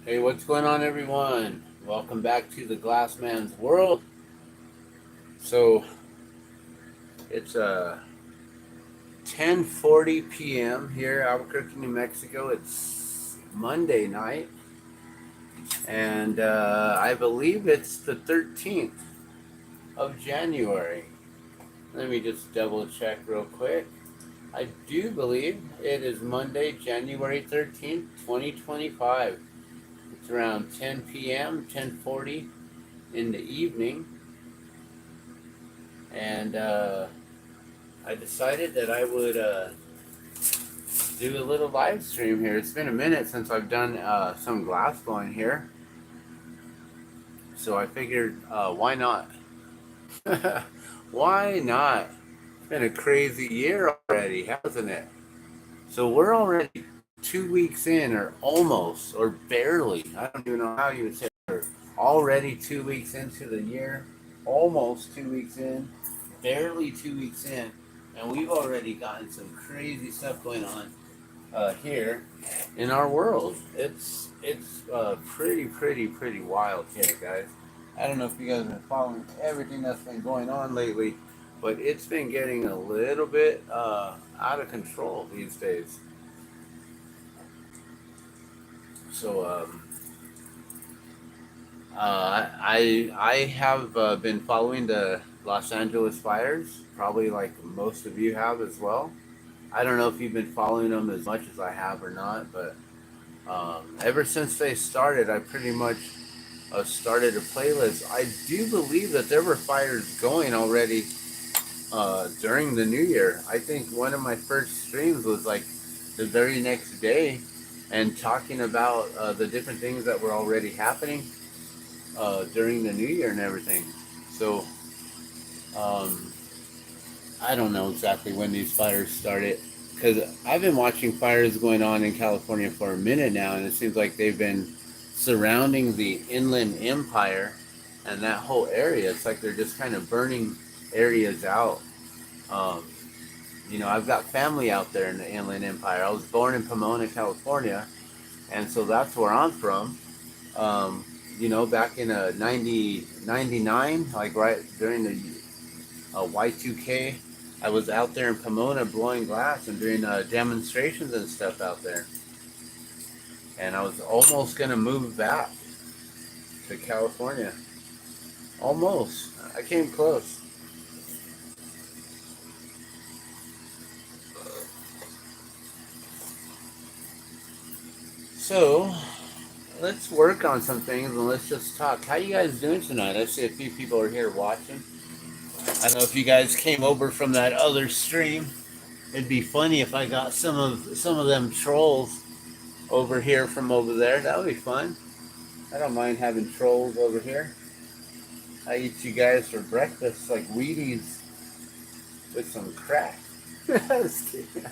Hey, what's going on, everyone? Welcome back to the Glassman's world. So it's 10:40 p.m. here, Albuquerque, New Mexico. It's Monday night, and I believe it's the 13th of January. Let me just double check real quick. I do believe it is Monday, January 13th, 2025. It's around 10 p.m., 10:40 in the evening, and I decided that I would do a little live stream here. It's been a minute since I've done some glass blowing here, so I figured, why not? Why not? It's been a crazy year already, hasn't it? So we're already 2 weeks in, or almost, or barely. I don't even know how you would say it. We're already 2 weeks into the year, almost 2 weeks in, barely 2 weeks in, and we've already gotten some crazy stuff going on here in our world. It's pretty wild here, guys. I don't know if you guys have been following everything that's been going on lately, but it's been getting a little bit out of control these days. So I have been following the Los Angeles fires, probably like most of you have as well. I don't know if you've been following them as much as I have or not, but ever since they started, I pretty much started a playlist. I do believe that there were fires going already during the new year. I think one of my first streams was like the very next day and talking about the different things that were already happening during the new year and everything. So um, I don't know exactly when these fires started because I've been watching fires going on in California for a minute now, and it seems like they've been surrounding the Inland Empire and that whole area. It's like they're just kind of burning areas out. Um, I've got family out there in the Inland Empire. I was born in Pomona, California, and so that's where I'm from. Um, back in 99, like right during the Y2K, I was out there in Pomona blowing glass and doing demonstrations and stuff out there. And I was almost going to move back to California. Almost. I came close. So, let's work on some things and let's just talk. How you guys doing tonight? I see a few people are here watching. I don't know if you guys came over from that other stream. It'd be funny if I got some of them trolls over here from over there. That would be fun. I don't mind having trolls over here. I eat you guys for breakfast like Wheaties with some crack. Just kidding.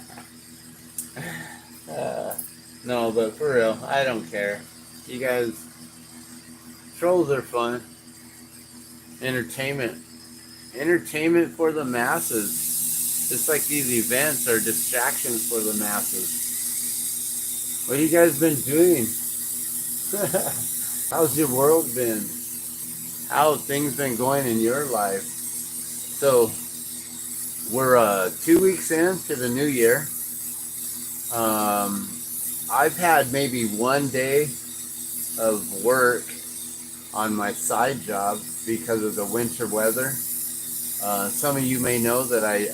uh, no, but for real, I don't care. You guys, trolls are fun. Entertainment. Entertainment for the masses. Just like these events are distractions for the masses. What have you guys been doing? How's your world been? How have things been going in your life? So we're 2 weeks into the new year. Um, I've had maybe one day of work on my side job because of the winter weather. Some of you may know that I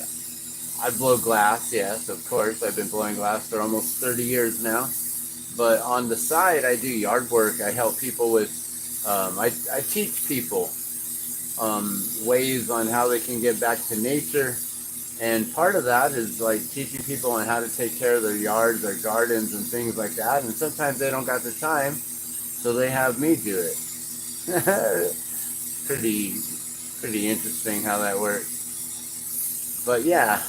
blow glass. Yes, of course. I've been blowing glass for almost 30 years now. But on the side, I do yard work. I help people with. I teach people ways on how they can get back to nature. And part of that is like teaching people on how to take care of their yards, their gardens, and things like that. And sometimes they don't got the time, so they have me do it. pretty, pretty interesting how that works. But yeah,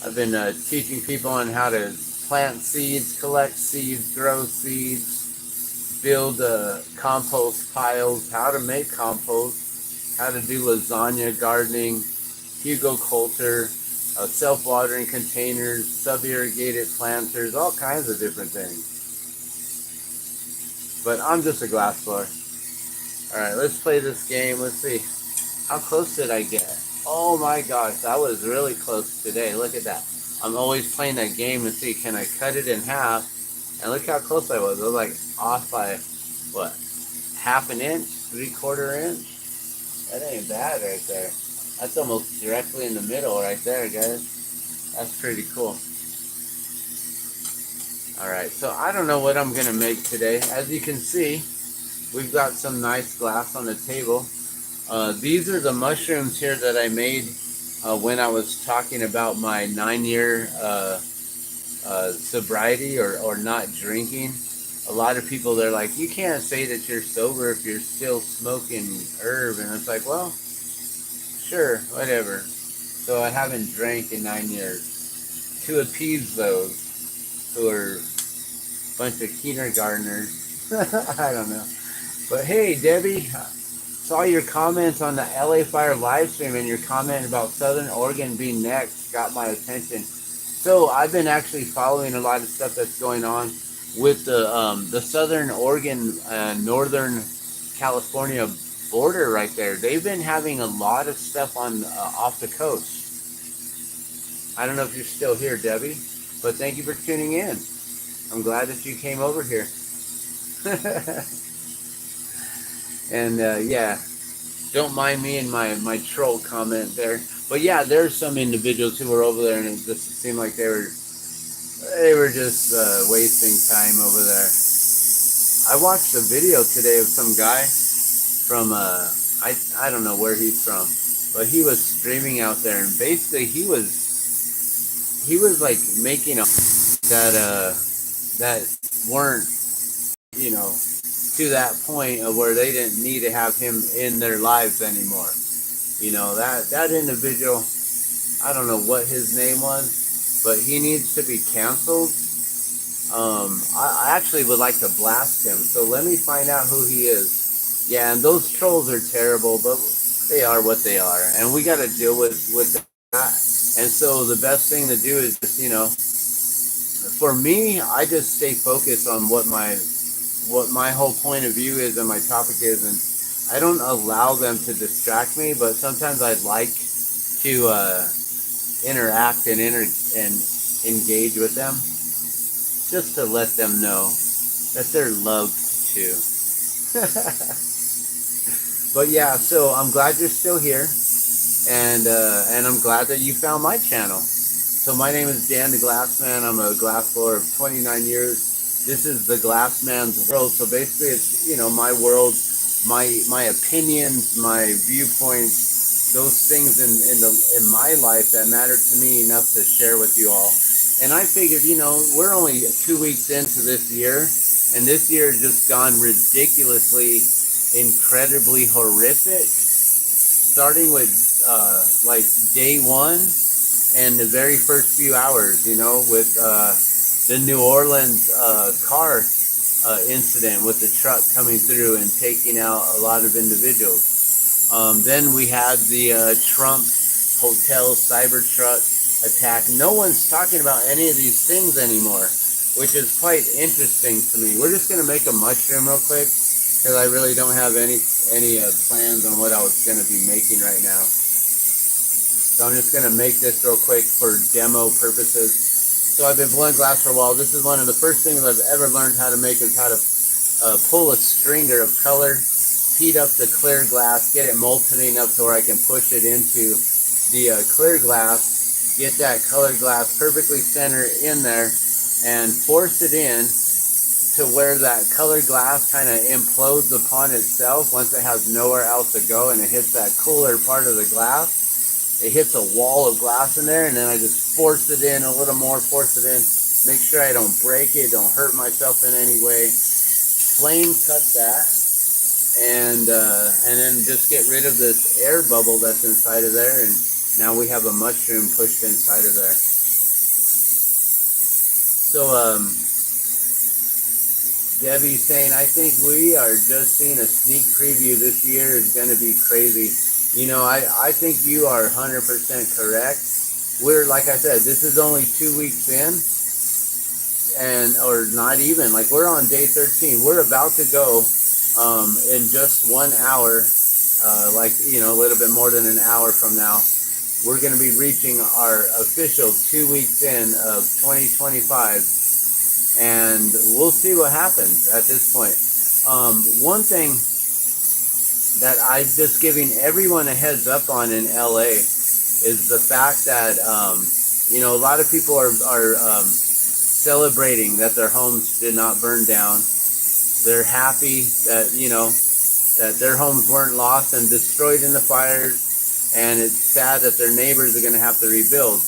I've been teaching people on how to plant seeds, collect seeds, grow seeds, build compost piles, how to make compost, how to do lasagna gardening, Hugo Coulter, self-watering containers, sub-irrigated planters, all kinds of different things. But I'm just a glass blower. All right, let's play this game. Let's see. How close did I get? Oh my gosh, that was really close today. Look at that. I'm always playing that game to see, can I cut it in half? And look how close I was. I was like off by, what, half an inch, 3/4 inch? That ain't bad right there. That's almost directly in the middle right there, guys. That's pretty cool. Alright, so I don't know what I'm going to make today. As you can see, we've got some nice glass on the table. These are the mushrooms here that I made when I was talking about my 9-year sobriety or not drinking. A lot of people, they're like, you can't say that you're sober if you're still smoking herb. And it's like, well, sure, whatever. So I haven't drank in 9 years. To appease those who are a bunch of kindergartners. I don't know. But hey, Debbie, saw your comments on the LA Fire live stream, and your comment about Southern Oregon being next got my attention. So I've been actually following a lot of stuff that's going on with the Southern Oregon Northern California border right there. They've been having a lot of stuff on off the coast. I don't know if you're still here, Debbie, but thank you for tuning in. I'm glad that you came over here. And yeah, don't mind me and my troll comment there. But yeah, there's some individuals who were over there, and it just seemed like they were just wasting time over there. I watched a video today of some guy from I don't know where he's from, but he was streaming out there, and basically he was like making a that weren't, you know, to that point of where they didn't need to have him in their lives anymore. You know, that individual, I don't know what his name was, but he needs to be canceled. I actually would like to blast him, so let me find out who he is. Yeah, and those trolls are terrible, but they are what they are, and we got to deal with that. And so the best thing to do is just, you know, for me, I just stay focused on what my whole point of view is and my topic is, and I don't allow them to distract me. But sometimes I'd like to interact and engage with them, just to let them know that they're loved too. But yeah, so I'm glad you're still here, and I'm glad that you found my channel. So my name is Dan the Glassman. I'm a glass blower of 29 years. This is the Glassman's world. So basically, it's, you know, my world, my opinions, my viewpoints, those things in my life that matter to me enough to share with you all. And I figured, you know, we're only 2 weeks into this year, and this year has just gone ridiculously, incredibly horrific. Starting with like day one and the very first few hours, you know, with the New Orleans car incident with the truck coming through and taking out a lot of individuals. Then we had the Trump hotel Cybertruck attack. No one's talking about any of these things anymore, which is quite interesting to me. We're just going to make a mushroom real quick, because I really don't have any plans on what I was going to be making right now. So I'm just going to make this real quick for demo purposes. So I've been blowing glass for a while. This is one of the first things I've ever learned how to make, is how to pull a stringer of color, heat up the clear glass, get it molten enough to where I can push it into the clear glass, get that colored glass perfectly centered in there, and force it in to where that colored glass kind of implodes upon itself once it has nowhere else to go, and it hits that cooler part of the glass. It hits a wall of glass in there, and then I just force it in a little more, force it in, make sure I don't break it, don't hurt myself in any way. Flame cut that, and then just get rid of this air bubble that's inside of there, and now we have a mushroom pushed inside of there. So Debbie's saying, I think we are just seeing a sneak preview. This year is going to be crazy. You know, I think you are 100% correct. We're, like I said, this is only 2 weeks in. and or not even, like, we're on day 13. We're about to go in just 1 hour, like, a little bit more than an hour from now. We're going to be reaching our official 2 weeks in of 2025, and we'll see what happens at this point. One thing that I'm just giving everyone a heads up on in LA is the fact that a lot of people are celebrating that their homes did not burn down. They're happy that that their homes weren't lost and destroyed in the fires, and it's sad that their neighbors are going to have to rebuild.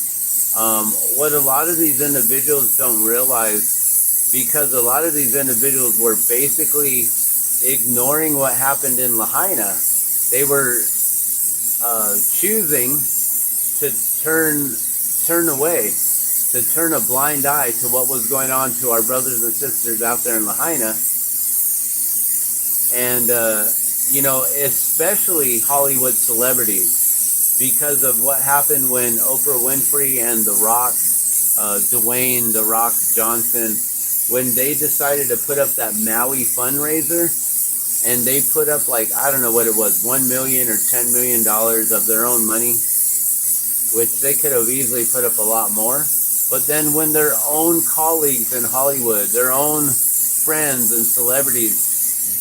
What a lot of these individuals don't realize, because a lot of these individuals were basically ignoring what happened in Lahaina, they were choosing to turn away, to turn a blind eye to what was going on to our brothers and sisters out there in Lahaina. And, especially Hollywood celebrities, because of what happened when Oprah Winfrey and The Rock, Dwayne The Rock Johnson, when they decided to put up that Maui fundraiser, and they put up, like, I don't know what it was, $1 million or $10 million of their own money, which they could have easily put up a lot more. But then when their own colleagues in Hollywood, their own friends and celebrities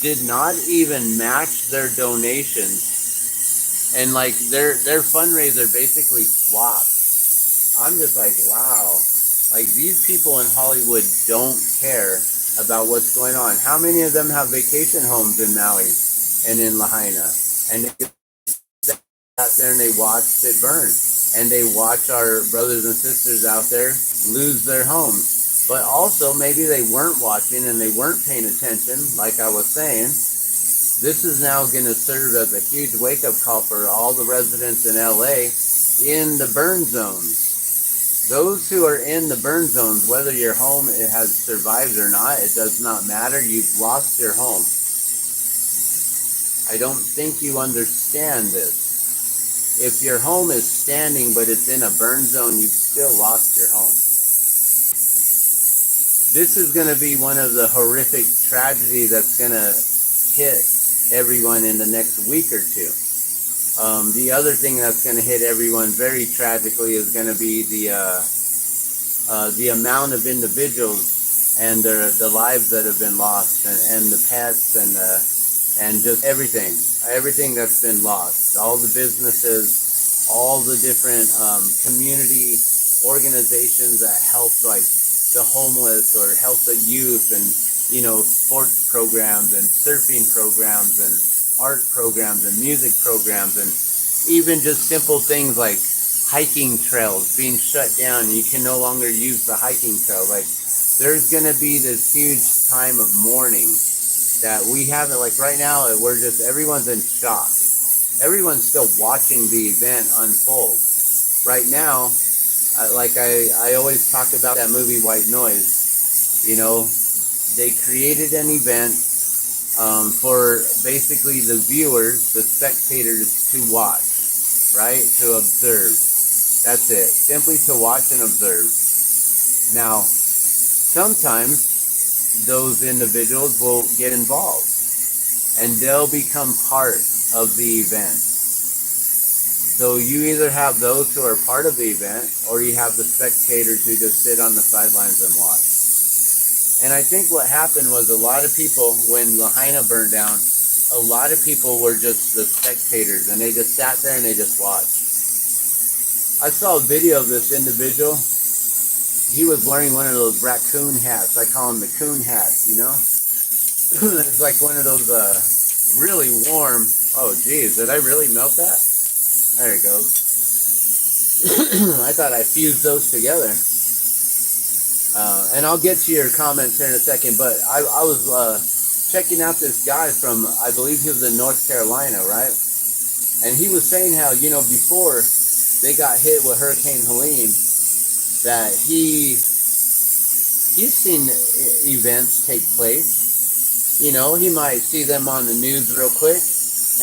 did not even match their donations, and like their fundraiser basically flopped. I'm just like, wow, like, these people in Hollywood don't care about what's going on. How many of them have vacation homes in Maui and in Lahaina? And they sat there and they watched it burn, and they watch our brothers and sisters out there lose their homes. But also, maybe they weren't watching and they weren't paying attention. Like I was saying, this is now going to serve as a huge wake-up call for all the residents in LA in the burn zones. Those who are in the burn zones, whether your home has survived or not, it does not matter. You've lost your home. I don't think you understand this. If your home is standing but it's in a burn zone, you've still lost your home. This is going to be one of the horrific tragedies that's going to hit everyone in the next week or two. The other thing that's going to hit everyone very tragically is going to be the amount of individuals and the lives that have been lost, and the pets, and just everything that's been lost. All the businesses, all the different community organizations that help, like, the homeless or help the youth, and sports programs and surfing programs and art programs and music programs, and even just simple things like hiking trails being shut down. You can no longer use the hiking trail. Like, there's going to be this huge time of mourning that we haven't, like, right now, everyone's in shock. Everyone's still watching the event unfold. Right now, like I always talk about that movie White Noise. They created an event for basically the viewers, the spectators, to watch, right? To observe. That's it. Simply to watch and observe. Now, sometimes those individuals will get involved, and they'll become part of the event. So you either have those who are part of the event, or you have the spectators who just sit on the sidelines and watch. And I think what happened was, a lot of people, when Lahaina burned down, a lot of people were just the spectators, and they just sat there and they just watched. I saw a video of this individual. He was wearing one of those raccoon hats. I call them the coon hats, It's like one of those really warm. Oh, geez, did I really melt that? There it goes. I thought I fused those together. And I'll get to your comments here in a second, but I was checking out this guy from, I believe he was in North Carolina, right? And he was saying how, before they got hit with Hurricane Helene, that he's seen events take place. He might see them on the news real quick,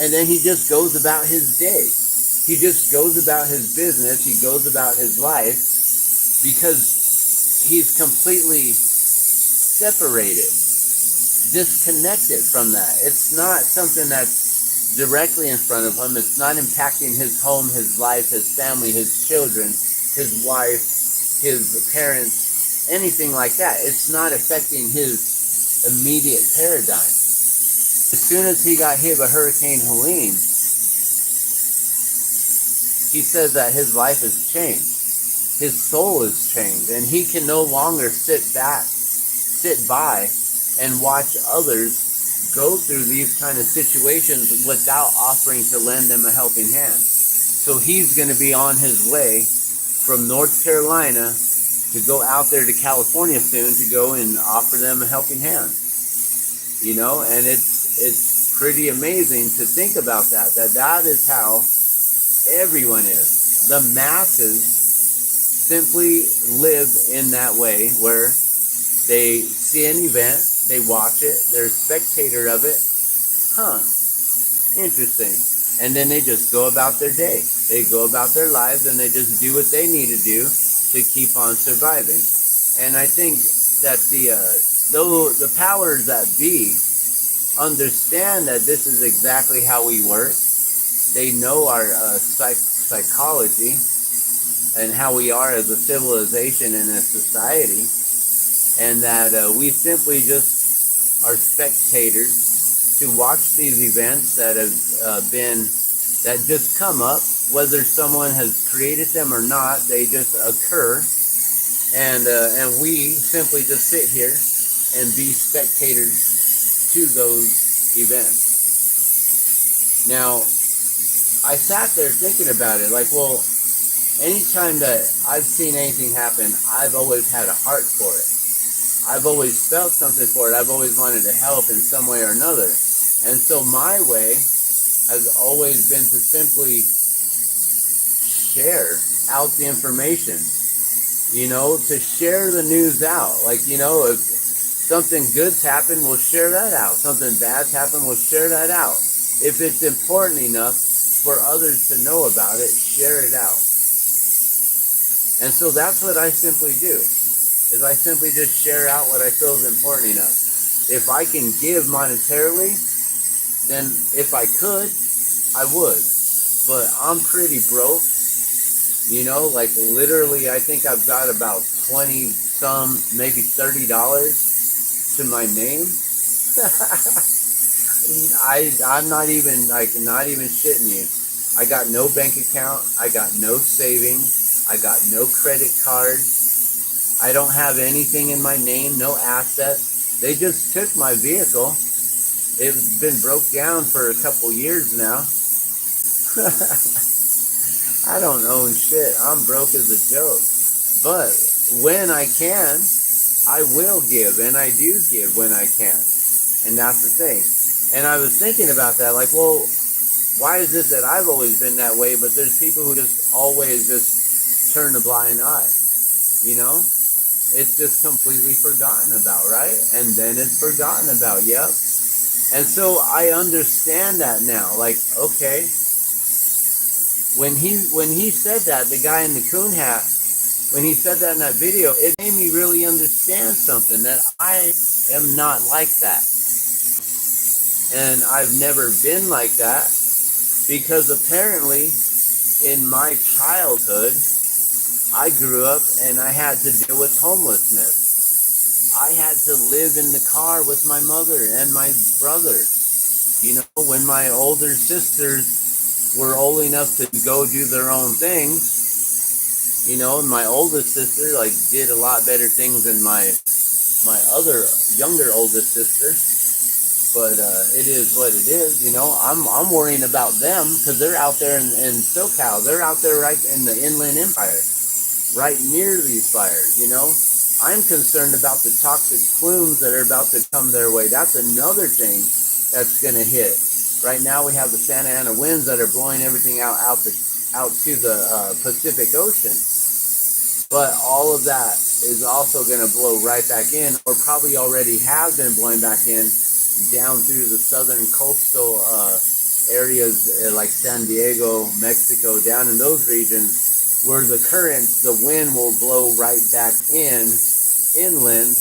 and then he just goes about his day. He just goes about his business. He goes about his life, because he's completely separate it, disconnect it from that. It's not something that's directly in front of him. It's not impacting his home, his life, his family, his children, his wife, his parents, anything like that. It's not affecting his immediate paradigm. As soon as he got hit by Hurricane Helene, he said that his life has changed. His soul has changed, and he can no longer sit by, and watch others go through these kind of situations without offering to lend them a helping hand. So he's going to be on his way from North Carolina to go out there to California soon to go and offer them a helping hand. You know, and it's pretty amazing to think about that is how everyone is. The masses simply live in that way where they see an event, they watch it, they're a spectator of it. Huh, interesting. And then they just go about their day. They go about their lives and they just do what they need to do to keep on surviving. And I think that though the powers that be understand that this is exactly how we work, they know our psychology and how we are as a civilization and a society, and that we simply just are spectators to watch these events that have that just come up, whether someone has created them or not. They just occur, and we simply just sit here and be spectators to those events. Now, I sat there thinking about it, like, well, anytime that I've seen anything happen, I've always had a heart for it. I've always felt something for it. I've always wanted to help in some way or another. And so my way has always been to simply share out the information, you know, to share the news out. Like, you know, if something good's happened, we'll share that out. Something bad's happened, we'll share that out. If it's important enough for others to know about it, share it out. And so that's what I simply do, is I simply just share out what I feel is important enough. If I can give monetarily, then if I could, I would. But I'm pretty broke, you know, like literally I think I've got about 20 some, maybe $30 to my name. I'm not even, like, not even shitting you. I got no bank account. I got no savings. I got no credit cards. I don't have anything in my name, no assets. They just took my vehicle. It's been broke down for a couple years now. I don't own shit. I'm broke as a joke. But when I can, I will give, and I do give when I can. And that's the thing. And I was thinking about that, like, well, why is it that I've always been that way, but there's people who just always just turn a blind eye, you know? It's just completely forgotten about, right? And then it's forgotten about, yep. And so I understand that now, like, okay, when he said that, the guy in the coon hat, when he said that in that video, it made me really understand something, that I am not like that. And I've never been like that, because apparently in my childhood, I grew up and I had to deal with homelessness. I had to live in the car with my mother and my brother. You know, when my older sisters were old enough to go do their own things, you know, and my oldest sister, like, did a lot better things than my other younger oldest sister. But it is what it is, you know. I'm worrying about them because they're out there in SoCal. They're out there right in the Inland Empire, right near these fires, you know. I'm concerned about the toxic plumes that are about to come their way. That's another thing that's going to hit. Right now we have the Santa Ana winds that are blowing everything out to the Pacific Ocean. But all of that is also going to blow right back in, or probably already has been blowing back in, down through the southern coastal areas like San Diego, Mexico, down in those regions, where the currents, the wind will blow right back inland,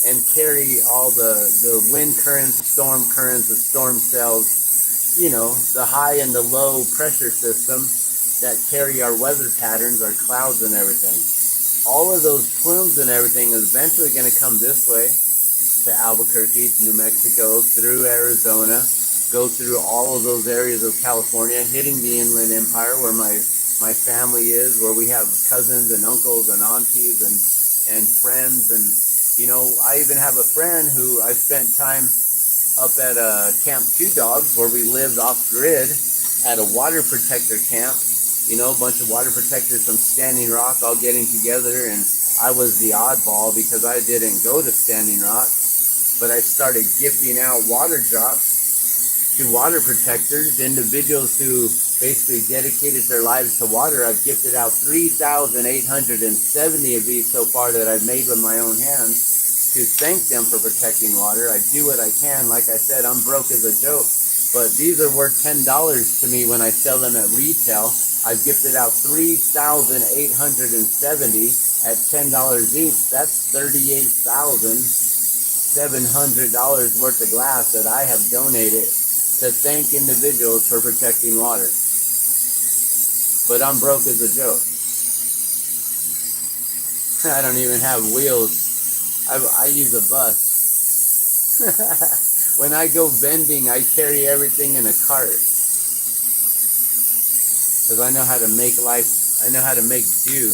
and carry all the wind currents, the storm currents, the storm cells, the high and the low pressure systems that carry our weather patterns, our clouds and everything. All of those plumes and everything is eventually going to come this way to Albuquerque, New Mexico, through Arizona, go through all of those areas of California, hitting the Inland Empire where my family is, where we have cousins and uncles and aunties and friends. And, I even have a friend who I spent time up at Camp Two Dogs, where we lived off grid at a water protector camp. A bunch of water protectors from Standing Rock all getting together, and I was the oddball because I didn't go to Standing Rock, but I started gifting out water drops to water protectors, individuals who basically dedicated their lives to water. I've gifted out 3,870 of these so far that I've made with my own hands to thank them for protecting water. I do what I can. Like I said, I'm broke as a joke, but these are worth $10 to me when I sell them at retail. I've gifted out 3,870 at $10 each. That's $38,700 worth of glass that I have donated to thank individuals for protecting water. But I'm broke as a joke. I don't even have wheels. I use a bus. When I go vending, I carry everything in a cart. Because I know how to make life, I know how to make do.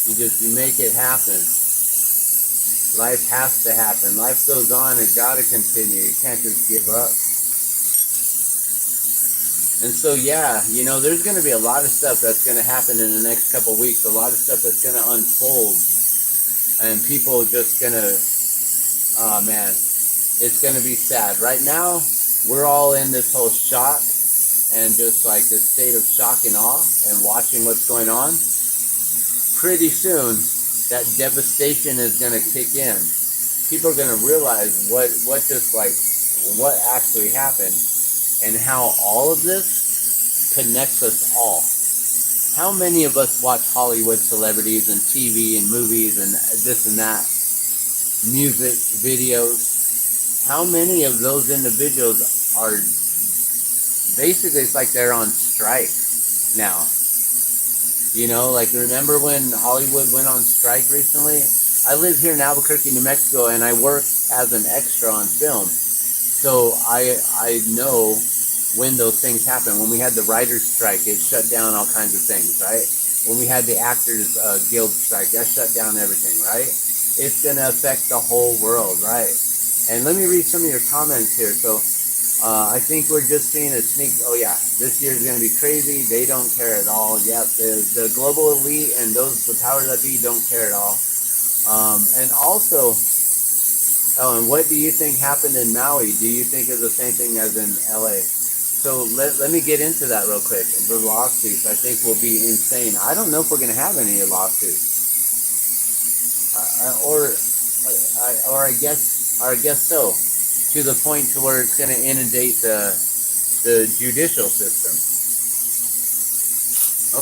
You make it happen. Life has to happen. Life goes on. It's got to continue. You can't just give up. And so, there's going to be a lot of stuff that's going to happen in the next couple of weeks. A lot of stuff that's going to unfold. And people just going to, oh man, it's going to be sad. Right now, we're all in this whole shock and just like this state of shock and awe and watching what's going on. Pretty soon, that devastation is going to kick in. People are going to realize what actually happened and how all of this connects us all. How many of us watch Hollywood celebrities and TV and movies and this and that, music, videos? How many of those individuals are basically, it's like they're on strike now? Like remember when Hollywood went on strike recently? I live here in Albuquerque, New Mexico, and I work as an extra on film. So I know when those things happen. When we had the writers' strike, it shut down all kinds of things, right? When we had the Actors Guild strike, that shut down everything, right? It's going to affect the whole world, right? And let me read some of your comments here. So I think we're just seeing a sneak. Oh yeah, this year is going to be crazy. They don't care at all. Yep, the global elite and the powers that be don't care at all. And also, and what do you think happened in Maui? Do you think it's the same thing as in LA? So let me get into that real quick. The lawsuits, I think, will be insane. I don't know if we're going to have any lawsuits, or I guess so, to the point to where it's going to inundate the judicial system.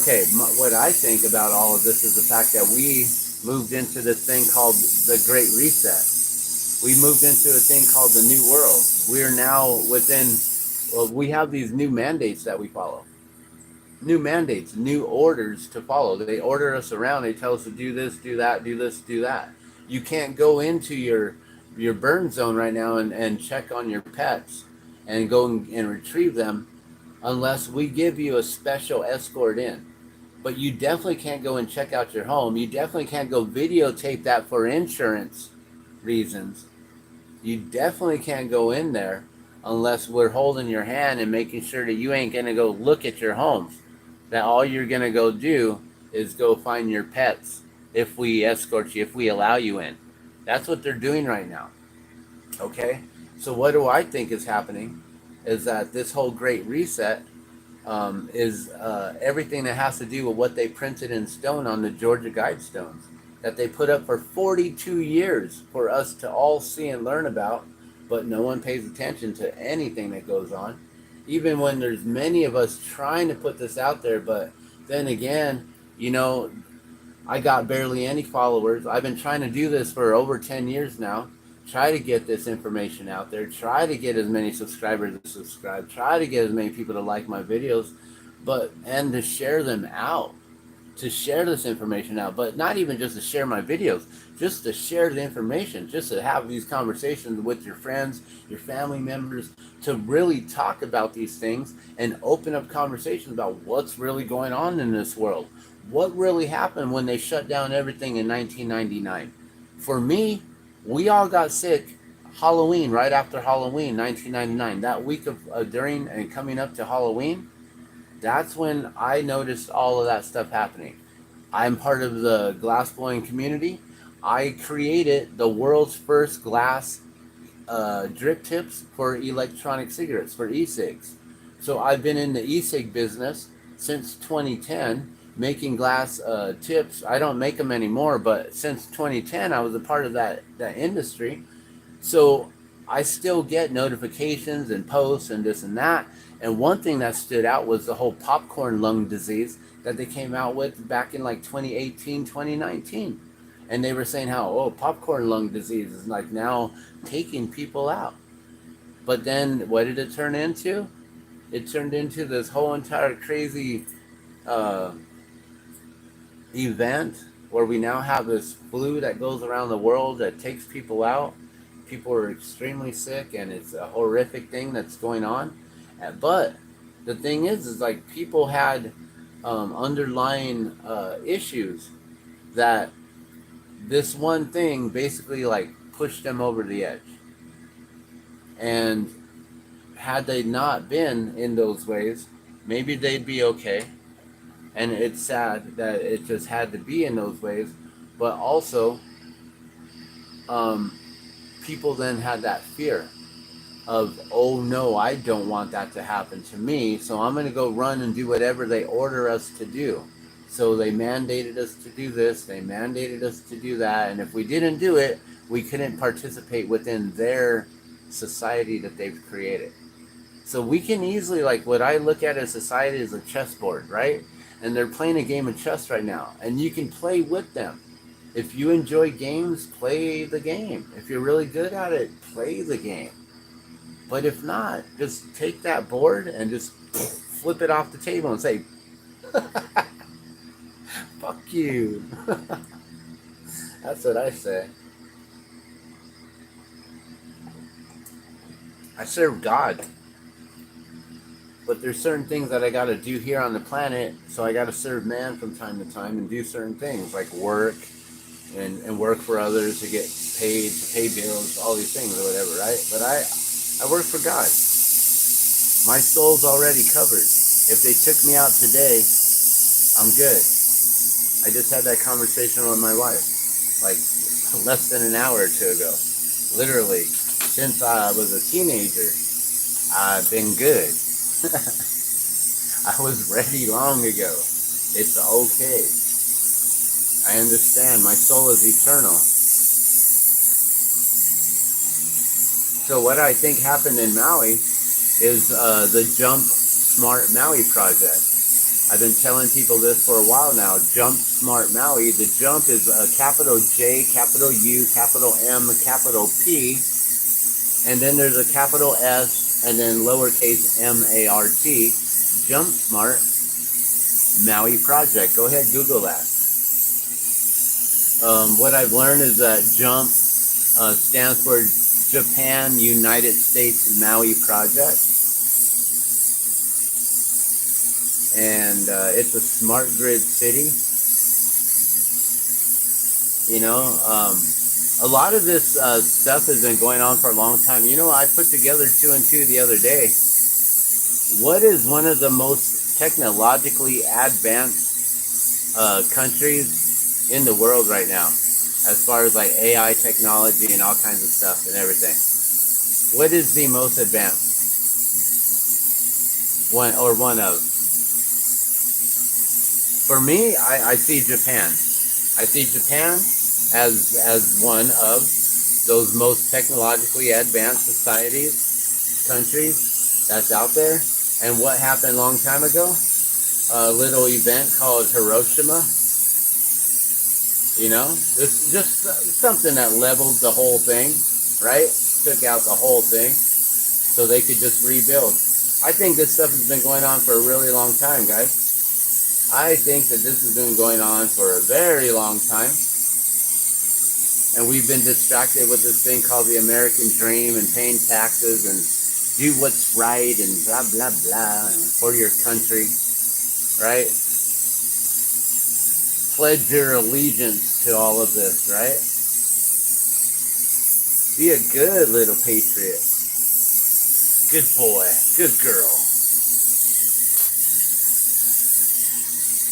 Okay, what I think about all of this is the fact that we moved into this thing called the Great Reset. We moved into a thing called the New World. We are now we have these new mandates that we follow. New mandates, new orders to follow. They order us around. They tell us to do this, do that, do this, do that. You can't go into your burn zone right now and check on your pets and go and retrieve them unless we give you a special escort in. But you definitely can't go and check out your home. You definitely can't go videotape that for insurance reasons. You definitely can't go in there unless we're holding your hand and making sure that you ain't going to go look at your homes. That all you're going to go do is go find your pets if we escort you, if we allow you in. That's what they're doing right now. Okay? So what do I think is happening is that this whole Great Reset is everything that has to do with what they printed in stone on the Georgia Guidestones that they put up for 42 years for us to all see and learn about, but no one pays attention to anything that goes on, even when there's many of us trying to put this out there. But then again, I got barely any followers. I've been trying to do this for over 10 years now. Try to get this information out there. Try to get as many subscribers to subscribe. Try to get as many people to like my videos, and to share them out, to share this information out, but not even just to share my videos, just to share the information, just to have these conversations with your friends, your family members, to really talk about these things and open up conversations about what's really going on in this world. What really happened when they shut down everything in 1999? For me, we all got sick Halloween, right after Halloween, 1999. That week of during and coming up to Halloween, that's when I noticed all of that stuff happening. I'm part of the glass blowing community. I created the world's first glass drip tips for electronic cigarettes, for e-cigs. So I've been in the e-cig business since 2010, making glass tips. I don't make them anymore, but since 2010, I was a part of that industry. So I still get notifications and posts and this and that. And one thing that stood out was the whole popcorn lung disease that they came out with back in like 2018, 2019. And they were saying how, oh, popcorn lung disease is like now taking people out. But then what did it turn into? It turned into this whole entire crazy event where we now have this flu that goes around the world that takes people out. People are extremely sick, and it's a horrific thing that's going on. But the thing is like people had underlying issues that this one thing basically like pushed them over the edge. And had they not been in those ways, maybe they'd be okay. And it's sad that it just had to be in those ways. But also, people then had that fear of, oh no, I don't want that to happen to me, so I'm going to go run and do whatever they order us to do. So they mandated us to do this, they mandated us to do that, and if we didn't do it, we couldn't participate within their society that they've created. So we can easily, like what I look at as society is a chessboard, right? And they're playing a game of chess right now, and you can play with them. If you enjoy games, play the game. If you're really good at it, play the game. But if not, just take that board and just flip it off the table and say, fuck you. That's what I say. I serve God. But there's certain things that I got to do here on the planet, so I got to serve man from time to time and do certain things like work and work for others to get paid, to pay bills, all these things or whatever, right? But I work for God. My soul's already covered. If they took me out today, I'm good. I just had that conversation with my wife like less than an hour or two ago. Literally, since I was a teenager, I've been good. I was ready long ago. It's okay. I understand. My soul is eternal. So what I think happened in Maui is the Jump Smart Maui project. I've been telling people this for a while now. Jump Smart Maui. The jump is a capital J, capital U, capital M, capital P, and then there's a capital S, and then lowercase M-A-R-T. Jump Smart Maui project. Go ahead, Google that. What I've learned is that JUMP stands for Japan United States Maui Project. And it's a smart grid city. You know, a lot of this stuff has been going on for a long time. You know, I put together 2 and 2 the other day. What is one of the most technologically advanced countries in the world right now, as far as like AI technology and all kinds of stuff and everything? What is the most advanced? One of. For me, I see Japan. I see Japan as one of those most technologically advanced societies, countries that's out there. And what happened a long time ago? A little event called Hiroshima. You know, this just something that leveled the whole thing, right? Took out the whole thing so they could just rebuild. I think this stuff has been going on for a really long time, guys. I think that this has been going on for a very long time, and we've been distracted with this thing called the American dream and paying taxes and do what's right and blah blah blah and for your country, right? Pledge your allegiance to all of this, right? Be a good little patriot. Good boy, good girl.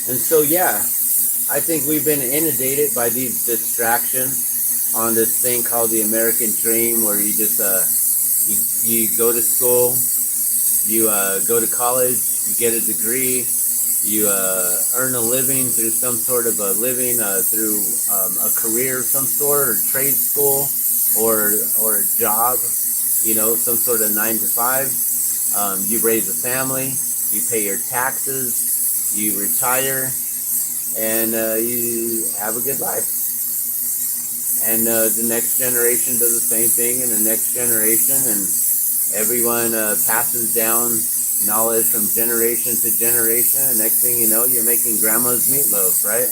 And so, yeah, I think we've been inundated by these distractions on this thing called the American dream, where you just you go to school, you go to college, you get a degree, you earn a living through some sort of a living through a career of some sort, or trade school, or a job, you know, some sort of 9 to 5. You raise a family, you pay your taxes, you retire, and you have a good life. And the next generation does the same thing, and the next generation, and everyone passes down knowledge from generation to generation. And next thing you know, you're making grandma's meatloaf, right?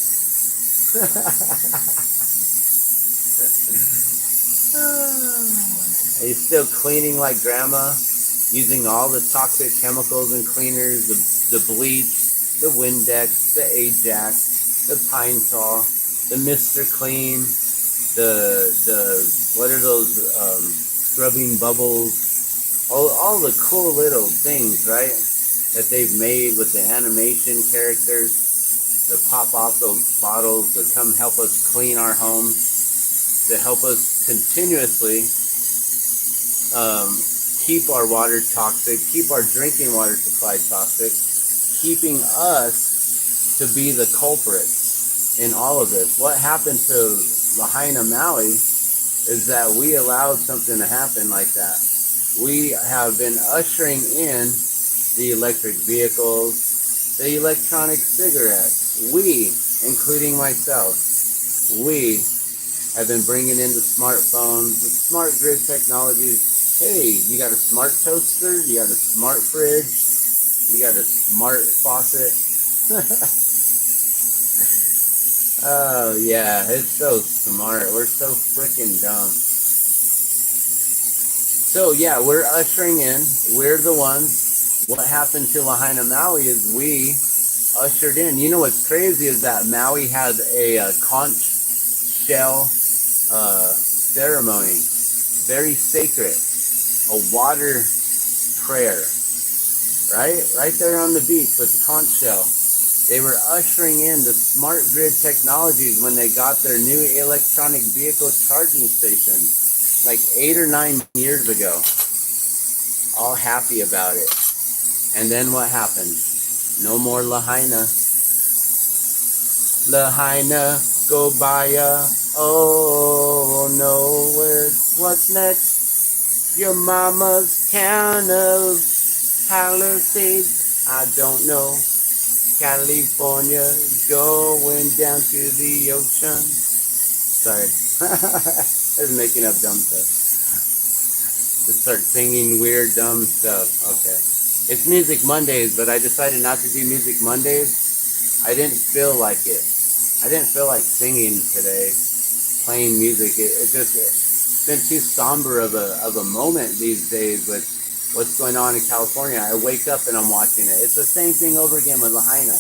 And you're still cleaning like grandma, using all the toxic chemicals and cleaners, the bleach, the Windex, the Ajax, the Pine Sol, the Mr. Clean, the what are those scrubbing bubbles, all the cool little things, right, that they've made with the animation characters to pop off those bottles to come help us clean our homes, to help us continuously um, keep our water toxic, keep our drinking water supply toxic, keeping us to be the culprits in all of this. What happened to Lahaina, Maui, is that we allowed something to happen like that. We have been ushering in the electric vehicles, the electronic cigarettes. We, including myself, we have been bringing in the smartphones, the smart grid technologies. Hey, you got a smart toaster, you got a smart fridge, you got a smart faucet. Oh, yeah, it's so smart. We're so freaking dumb. So, yeah, we're ushering in. We're the ones. What happened to Lahaina, Maui is we ushered in. You know what's crazy is that Maui had a conch shell ceremony, very sacred, a water prayer, right there on the beach with the conch shell. They were ushering in the smart grid technologies when they got their new electronic vehicle charging station, like 8 or 9 years ago. All happy about it. And then what happened? No more Lahaina. Lahaina, go by ya. Oh no, what's next? Your mama's town of Palisades. I don't know. California going down to the ocean. Sorry. I was making up dumb stuff. To start singing weird, dumb stuff. Okay. It's Music Mondays, but I decided not to do Music Mondays. I didn't feel like it. I didn't feel like singing today, playing music. It's been too somber of a moment these days with what's going on in California. I wake up and I'm watching it. It's the same thing over again with Lahaina.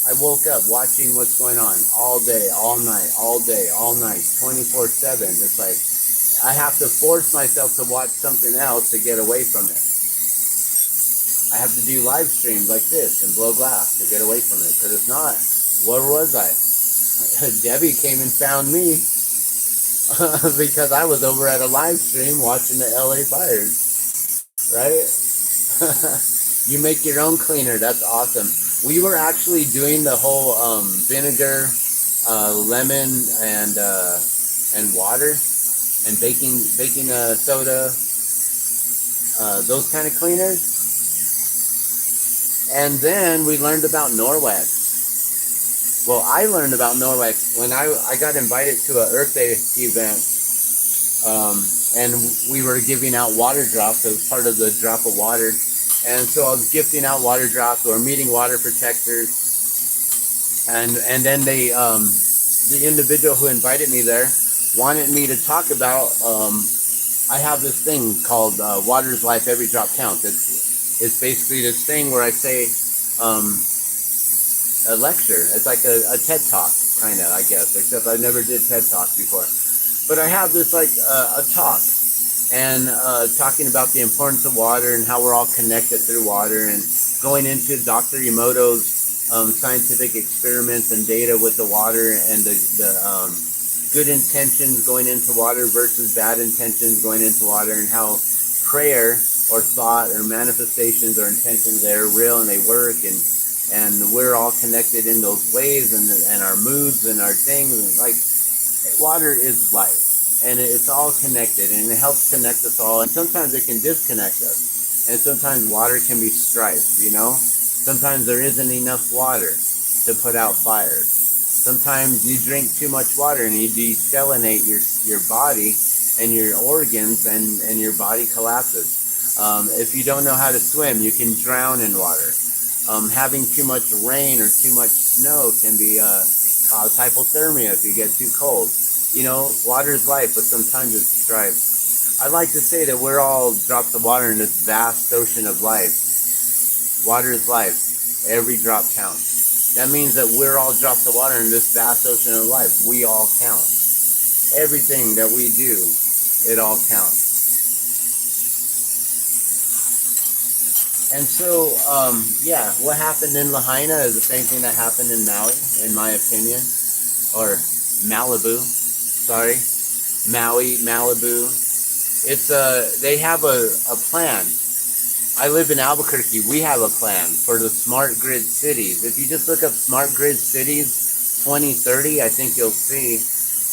I woke up watching what's going on all day, all night, all day, all night, 24/7. Just like I have to force myself to watch something else to get away from it. I have to do live streams like this and blow glass to get away from it. Because if not, where was I? Debbie came and found me because I was over at a live stream watching the LA fires, right? You make your own cleaner. That's awesome. We were actually doing the whole vinegar, lemon, and water, and baking soda, those kind of cleaners. And then we learned about Norwex. Well, I learned about Norway when I got invited to an Earth Day event, and we were giving out water drops as part of the drop of water. And so I was gifting out water drops or meeting water protectors, and then the individual who invited me there wanted me to talk about. I have this thing called Water's Life, Every Drop Counts. It's basically this thing where I say um, a lecture. It's like a TED Talk, kind of, I guess, except I never did TED Talk before. But I have this like a talk, and talking about the importance of water and how we're all connected through water, and going into Dr. Emoto's scientific experiments and data with the water, and the good intentions going into water versus bad intentions going into water, and how prayer or thought or manifestations or intentions, they're real and they work, and we're all connected in those ways, and our moods and our things, and like water is life, and it's all connected, and it helps connect us all. And sometimes it can disconnect us, and sometimes water can be strife. Sometimes there isn't enough water to put out fires. Sometimes you drink too much water and you desalinate your body and your organs, and your body collapses. If you don't know how to swim, you can drown in water. Having too much rain or too much snow can be cause hypothermia if you get too cold. Water is life, but sometimes it's strife. I like to say that we're all drops of water in this vast ocean of life. Water is life. Every drop counts. That means that we're all drops of water in this vast ocean of life. We all count. Everything that we do, it all counts. And so, yeah, what happened in Lahaina is the same thing that happened in Maui, in my opinion, or Malibu. Sorry, Maui, Malibu. It's they have a plan. I live in Albuquerque. We have a plan for the smart grid cities. If you just look up smart grid cities 2030, I think you'll see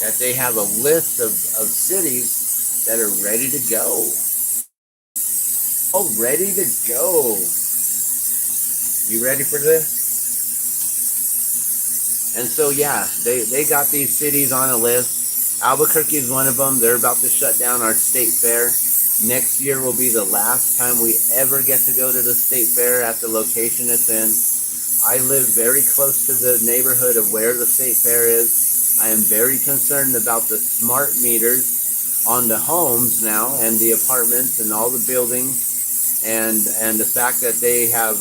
that they have a list of cities that are ready to go. Oh, ready to go. You ready for this? And so, yeah, they got these cities on a list. Albuquerque is one of them. They're about to shut down our state fair. Next year will be the last time we ever get to go to the state fair at the location it's in. I live very close to the neighborhood of where the state fair is. I am very concerned about the smart meters on the homes now, and the apartments and all the buildings, and the fact that they have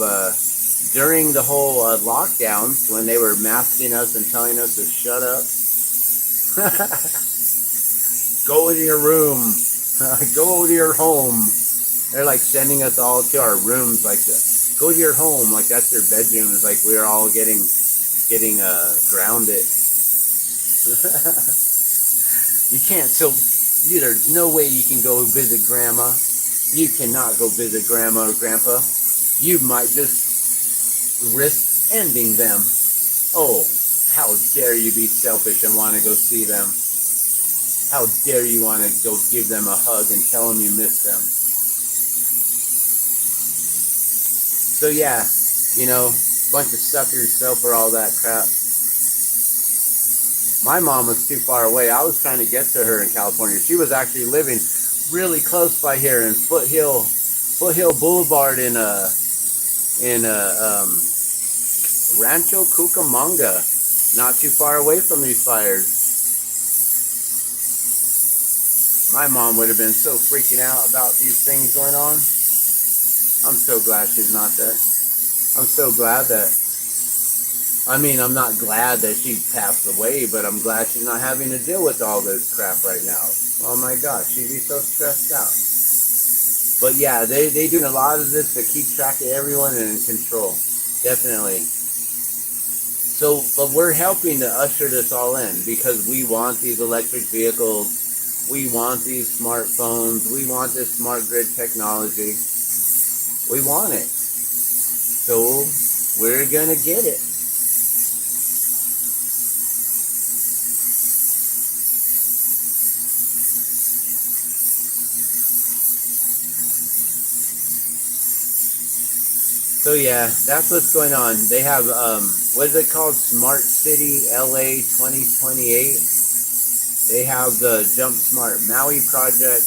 during the whole lockdowns, when they were masking us and telling us to shut up, go into your room, go to your home. They're like sending us all to our rooms, like go to your home, like that's their bedroom. It's like we're all getting grounded. You can't. There's no way you can go visit grandma. You cannot go visit grandma or grandpa. You might just risk ending them. Oh, how dare you be selfish and want to go see them. How dare you want to go give them a hug and tell them you miss them. So yeah, bunch of suckers fell for all that crap. My mom was too far away. I was trying to get to her in California. She was actually living really close by here in Foothill Boulevard in Rancho Cucamonga, not too far away from these fires. My mom would have been so freaking out about these things going on. I'm so glad she's not there. I'm so glad I'm not glad that she passed away, but I'm glad she's not having to deal with all this crap right now. Oh my gosh, she'd be so stressed out. But yeah, they doing a lot of this to keep track of everyone and in control. Definitely. So, but we're helping to usher this all in because we want these electric vehicles. We want these smartphones. We want this smart grid technology. We want it. So we're going to get it. So yeah, that's what's going on. They have what is it called? Smart City LA 2028. They have the Jump Smart Maui project.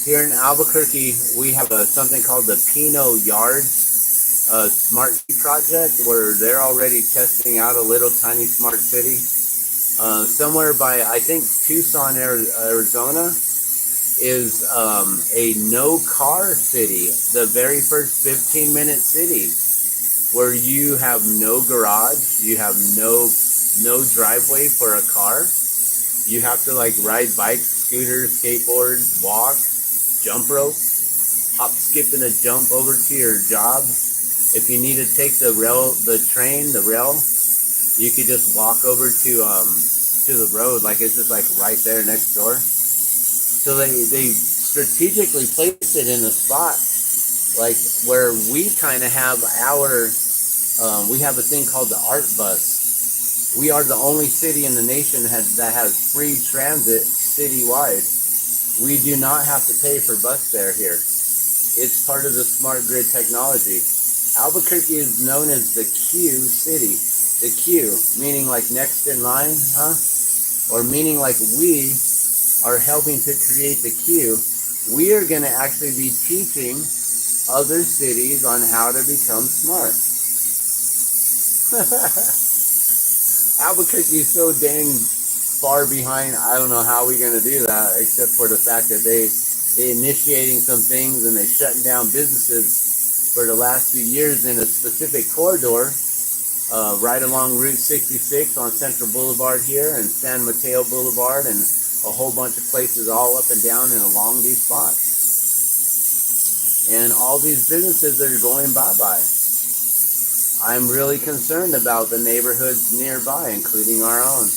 Here in Albuquerque, we have something called the Pino Yards Smart City project, where they're already testing out a little tiny smart city. Somewhere by, I think, Tucson, Arizona, is a no-car city, the very first 15-minute city, where you have no garage, you have no driveway for a car. You have to like ride bikes, scooters, skateboards, walk, jump rope, hop, skip, and a jump over to your job. If you need to take the rail, you could just walk over to the road, like it's just like right there next door. So they strategically place it in a spot like where we kind of have we have a thing called the Art Bus. We are the only city in the nation that has free transit citywide. We do not have to pay for bus fare here. It's part of the smart grid technology. Albuquerque is known as the Q city. The Q, meaning like next in line, huh? Or meaning like we are helping to create the Q. We are going to actually be teaching other cities on how to become smart. Albuquerque is so dang far behind. I don't know how we're going to do that, except for the fact that they initiating some things and they shutting down businesses for the last few years in a specific corridor, right along Route 66 on Central Boulevard here and San Mateo Boulevard and a whole bunch of places all up and down and along these spots. And all these businesses are going bye-bye. I'm really concerned about the neighborhoods nearby, including our own.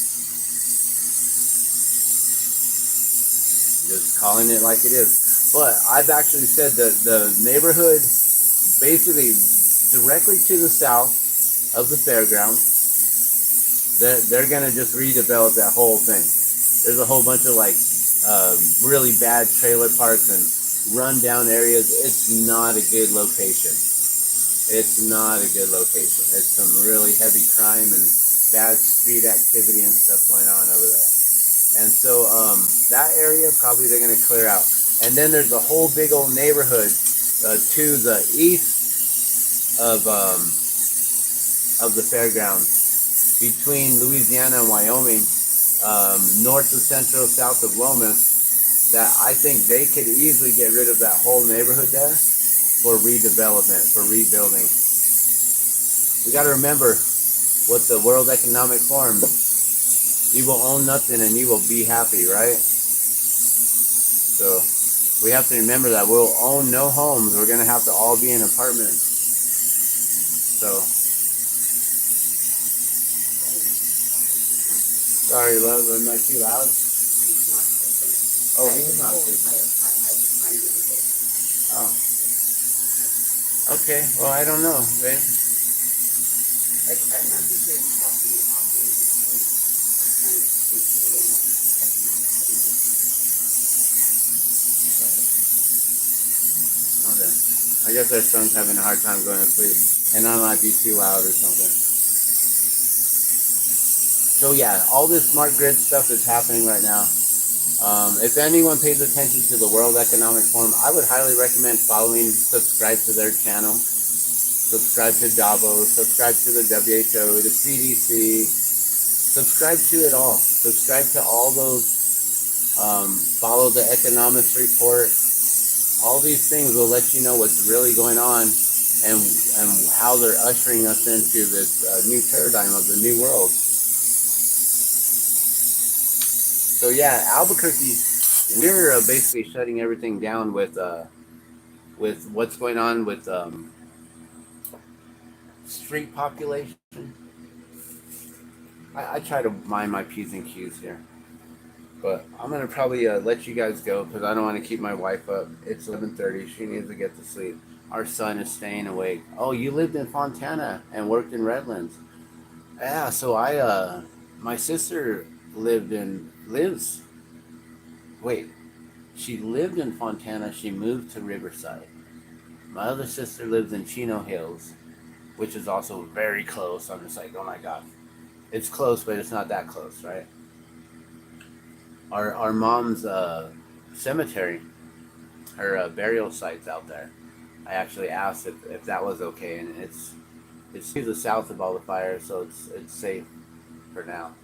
Just calling it like it is. But I've actually said that the neighborhood basically directly to the south of the fairgrounds, they're going to just redevelop that whole thing. There's a whole bunch of like really bad trailer parks and rundown areas. It's not a good location. It's not a good location. It's some really heavy crime and bad street activity and stuff going on over there. And so that area probably they're going to clear out. And then there's a whole big old neighborhood to the east of the fairgrounds, between Louisiana and Wyoming, north of Central, south of Lomas, that I think they could easily get rid of that whole neighborhood there for redevelopment, for rebuilding. We got to remember what the World Economic Forum, you will own nothing and you will be happy, right? So we have to remember that we'll own no homes. We're going to have to all be in apartments. So, sorry, love, am I too loud? Oh, he's not sleeping. Oh. Okay, well, I don't know, babe. Okay. I guess our son's having a hard time going to sleep, and I might be too loud or something. So yeah, all this smart grid stuff is happening right now. If anyone pays attention to the World Economic Forum, I would highly recommend subscribe to their channel, subscribe to Davos, subscribe to the WHO, the CDC, subscribe to it all. Subscribe to all those, follow the economics report. All these things will let you know what's really going on and how they're ushering us into this new paradigm of the new world. So yeah, Albuquerque, we're basically shutting everything down with what's going on with street population. I try to mind my P's and Q's here. But I'm going to probably let you guys go because I don't want to keep my wife up. It's 11:30. She needs to get to sleep. Our son is staying awake. Oh, you lived in Fontana and worked in Redlands. Yeah, so my sister she lived in Fontana. She moved to Riverside. My other sister lives in Chino Hills. which is also very close. I'm just like, oh my God. It's close, but it's not that close, right? Our mom's cemetery, her burial site's out there. I actually asked if that was okay, and it's to the south of all the fires, so it's safe for now.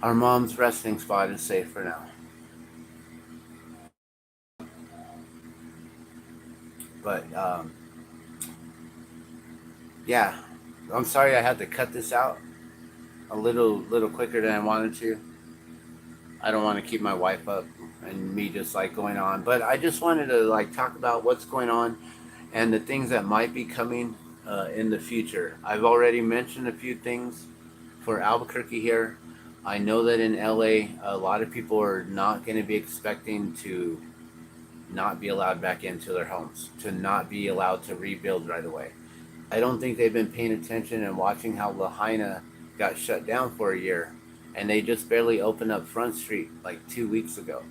Our mom's resting spot is safe for now. But yeah, I'm sorry I had to cut this out a little quicker than I wanted to. I don't want to keep my wife up and me just like going on, but I just wanted to like talk about what's going on and the things that might be coming in the future. I've already mentioned a few things for Albuquerque here. I know that in LA, a lot of people are not going to be expecting to not be allowed back into their homes, to not be allowed to rebuild right away. I don't think they've been paying attention and watching how Lahaina got shut down for a year, and they just barely opened up Front Street like 2 weeks ago.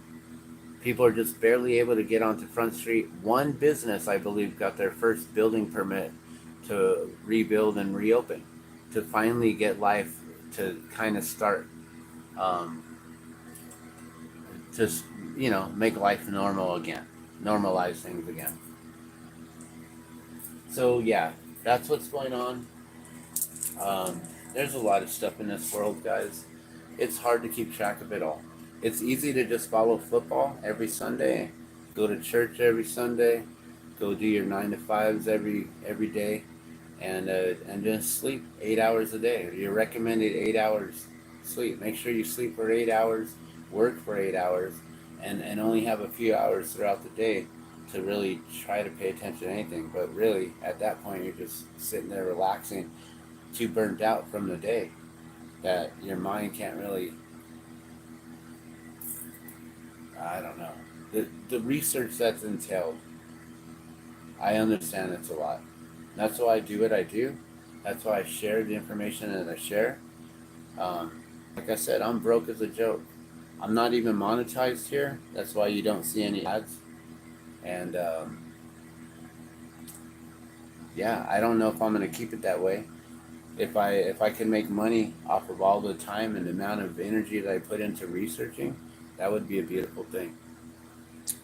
People are just barely able to get onto Front Street. One business, I believe, got their first building permit to rebuild and reopen, to finally get life to kind of start, um, to make life normal again, normalize things again. So yeah, that's what's going on. There's a lot of stuff in this world, guys. It's hard to keep track of it all. It's easy to just follow football every Sunday, go to church every Sunday, go do your 9 to 5s every day, and just sleep 8 hours a day. You're recommended 8 hours sleep. Make sure you sleep for 8 hours, work for 8 hours, and only have a few hours throughout the day to really try to pay attention to anything. But really, at that point, you're just sitting there relaxing, too burnt out from the day that your mind can't really, I don't know. The research that's entailed, I understand it's a lot. That's why I do what I do. That's why I share the information that I share. Like I said, I'm broke as a joke. I'm not even monetized here. That's why you don't see any ads. And yeah, I don't know if I'm gonna keep it that way. If I can make money off of all the time and the amount of energy that I put into researching, that would be a beautiful thing.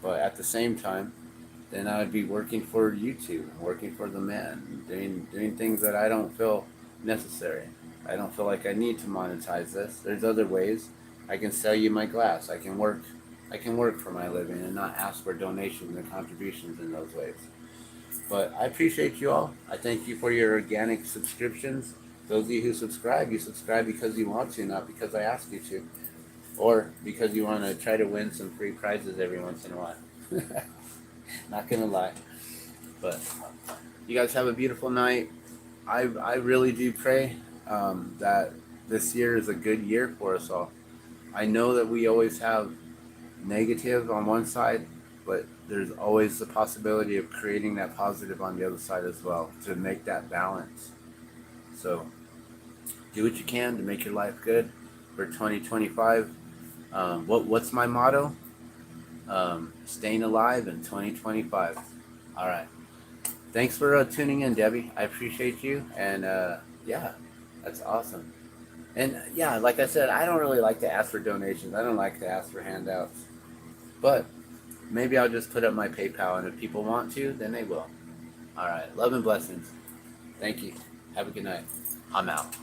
But at the same time, then I would be working for YouTube, working for the man, doing things that I don't feel necessary. I don't feel like I need to monetize this. There's other ways. I can sell you my glass. I can work for my living and not ask for donations and contributions in those ways. But I appreciate you all. I thank you for your organic subscriptions. Those of you subscribe because you want to, not because I ask you to, or because you want to try to win some free prizes every once in a while. Not gonna lie, but you guys have a beautiful night. I really do pray that this year is a good year for us all. I know that we always have negative on one side, but there's always the possibility of creating that positive on the other side as well to make that balance. So do what you can to make your life good for 2025. What's my motto? Staying alive in 2025. All right. Thanks for tuning in, Debbie. I appreciate you. And yeah, that's awesome. And yeah, like I said, I don't really like to ask for donations. I don't like to ask for handouts. But maybe I'll just put up my PayPal, and if people want to, then they will. All right. Love and blessings. Thank you. Have a good night. I'm out.